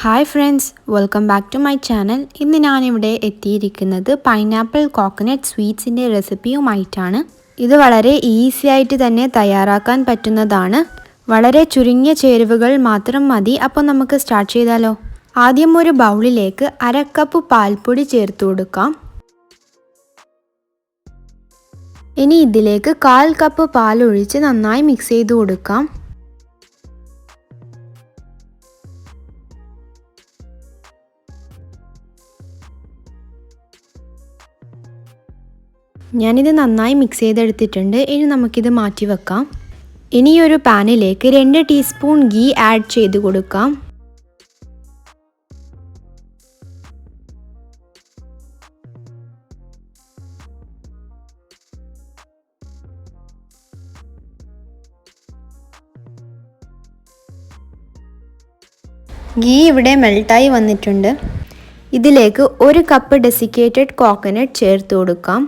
Hi friends, welcome back to my channel. ഇന്ന് ഞാനിവിടെ എത്തിയിരിക്കുന്നത് പൈനാപ്പിൾ കോക്കനട്ട് സ്വീറ്റ്സിൻ്റെ റെസിപ്പിയുമായിട്ടാണ്. ഇത് വളരെ ഈസി ആയിട്ട് തന്നെ തയ്യാറാക്കാൻ പറ്റുന്നതാണ്. വളരെ ചുരുങ്ങിയ ചേരുവകൾ മാത്രം മതി. അപ്പോൾ നമുക്ക് സ്റ്റാർട്ട് ചെയ്താലോ. ആദ്യം ഒരു ബൗളിലേക്ക് 1/2 കപ്പ് പാൽപ്പൊടി ചേർത്ത് കൊടുക്കാം. ഇനി ഇതിലേക്ക് 1/4 കപ്പ് പാൽ ഒഴിച്ച് നന്നായി മിക്സ് ചെയ്ത് കൊടുക്കാം. ഞാനിത് നന്നായി മിക്സ് ചെയ്തെടുത്തിട്ടുണ്ട്. ഇനി നമുക്കിത് മാറ്റി വെക്കാം. ഇനി ഒരു പാനിലേക്ക് 2 ടീസ്പൂൺ ഗീ ആഡ് ചെയ്ത് കൊടുക്കാം. ഗീ ഇവിടെ മെൽട്ടായി വന്നിട്ടുണ്ട്. ഇതിലേക്ക് 1 കപ്പ് ഡെസിക്കേറ്റഡ് കോക്കനട്ട് ചേർത്ത് കൊടുക്കാം.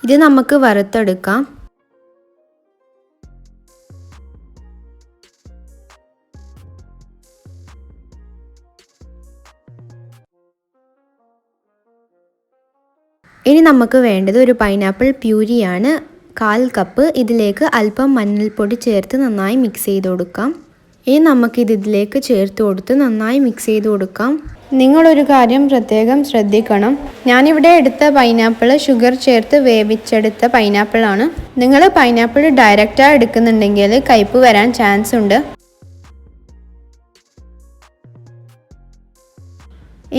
ഇത് നമുക്ക് വറുത്തെടുക്കാം. ഇനി നമുക്ക് വേണ്ടത് ഒരു പൈനാപ്പിൾ പ്യൂരിയാണ്. 1/4 കപ്പ്. ഇതിലേക്ക് അല്പം മഞ്ഞൾപ്പൊടി ചേർത്ത് നന്നായി മിക്സ് ചെയ്ത് കൊടുക്കാം. ഇനി നമുക്കിതിലേക്ക് ചേർത്ത് കൊടുത്ത് നന്നായി മിക്സ് ചെയ്ത് കൊടുക്കാം. നിങ്ങളൊരു കാര്യം പ്രത്യേകം ശ്രദ്ധിക്കണം. ഞാനിവിടെ എടുത്ത പൈനാപ്പിൾ ഷുഗർ ചേർത്ത് വേവിച്ചെടുത്ത പൈനാപ്പിളാണ്. നിങ്ങൾ പൈനാപ്പിൾ ഡയറക്റ്റായി എടുക്കുന്നുണ്ടെങ്കിൽ കയ്പ്പ് വരാൻ ചാൻസ് ഉണ്ട്.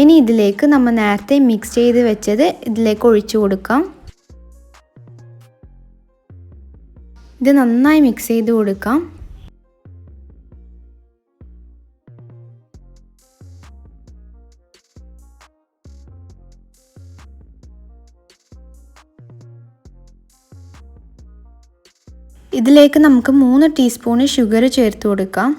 ഇനി ഇതിലേക്ക് നമ്മൾ നേരത്തെ മിക്സ് ചെയ്ത് വെച്ചത് ഇതിലേക്ക് ഒഴിച്ചു കൊടുക്കാം. ഇത് നന്നായി മിക്സ് ചെയ്ത് കൊടുക്കാം. ഇതിലേക്ക് നമുക്ക് 3 ടീസ്പൂൺ ഷുഗർ ചേർത്ത് കൊടുക്കാം.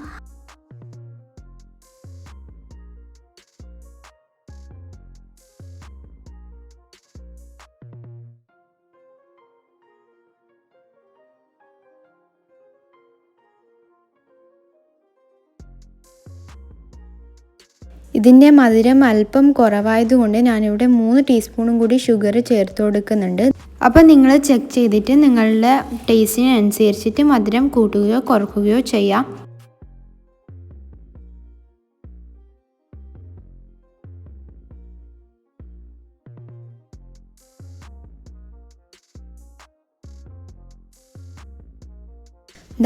ഇതിൻ്റെ മധുരം അല്പം കുറവായതുകൊണ്ട് ഞാനിവിടെ 3 ടീസ്പൂണും കൂടി ഷുഗർ ചേർത്ത് കൊടുക്കുന്നുണ്ട്. അപ്പോൾ നിങ്ങൾ ചെക്ക് ചെയ്തിട്ട് നിങ്ങളുടെ ടേസ്റ്റിനനുസരിച്ചിട്ട് മധുരം കൂട്ടുകയോ കുറയ്ക്കുകയോ ചെയ്യാം.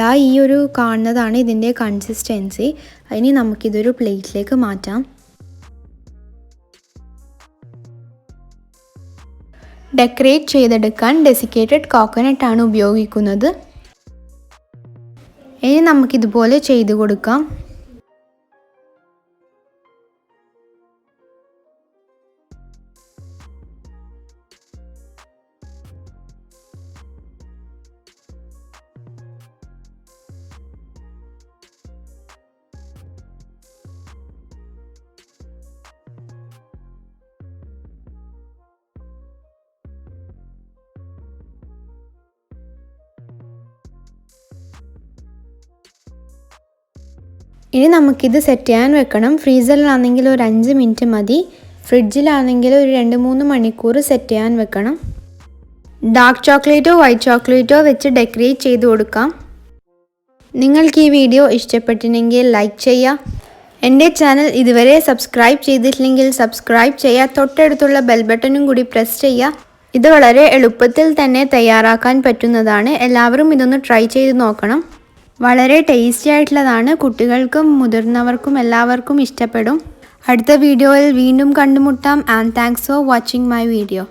ദാ ഈ ഒരു കാണുന്നതാണ് ഇതിൻ്റെ കൺസിസ്റ്റൻസി. ഇനി നമുക്കിതൊരു പ്ലേറ്റിലേക്ക് മാറ്റാം. ഡെക്കറേറ്റ് ചെയ്തെടുക്കാൻ ഡെസിക്കേറ്റഡ് കോക്കനട്ട് ആണ് ഉപയോഗിക്കുന്നത്. ഇനി നമുക്കിതുപോലെ ചെയ്ത് കൊടുക്കാം. ഇനി നമുക്കിത് സെറ്റ് ചെയ്യാൻ വെക്കണം. ഫ്രീസറിലാണെങ്കിൽ ഒരു 5 മിനിറ്റ് മതി. ഫ്രിഡ്ജിലാണെങ്കിൽ ഒരു 2-3 മണിക്കൂർ സെറ്റ് ചെയ്യാൻ വെക്കണം. ഡാർക്ക് ചോക്ലേറ്റോ വൈറ്റ് ചോക്ലേറ്റോ വെച്ച് ഡെക്കറേറ്റ് ചെയ്ത് കൊടുക്കാം. നിങ്ങൾക്ക് ഈ വീഡിയോ ഇഷ്ടപ്പെട്ടിട്ടുണ്ടെങ്കിൽ ലൈക്ക് ചെയ്യുക. എൻ്റെ ചാനൽ ഇതുവരെ സബ്സ്ക്രൈബ് ചെയ്തിട്ടില്ലെങ്കിൽ സബ്സ്ക്രൈബ് ചെയ്യുക. തൊട്ടടുത്തുള്ള ബെൽ ബട്ടണും കൂടി പ്രസ് ചെയ്യുക. ഇത് വളരെ എളുപ്പത്തിൽ തന്നെ തയ്യാറാക്കാൻ പറ്റുന്നതാണ്. എല്ലാവരും ഇതൊന്ന് ട്രൈ ചെയ്ത് നോക്കണം. വളരെ ടേസ്റ്റി ആയിട്ടുള്ളതാണ്. കുട്ടികൾക്കും മുതിർന്നവർക്കും എല്ലാവർക്കും ഇഷ്ടപ്പെടും. അടുത്ത വീഡിയോയിൽ വീണ്ടും കണ്ടുമുട്ടാം. And thanks for watching my video.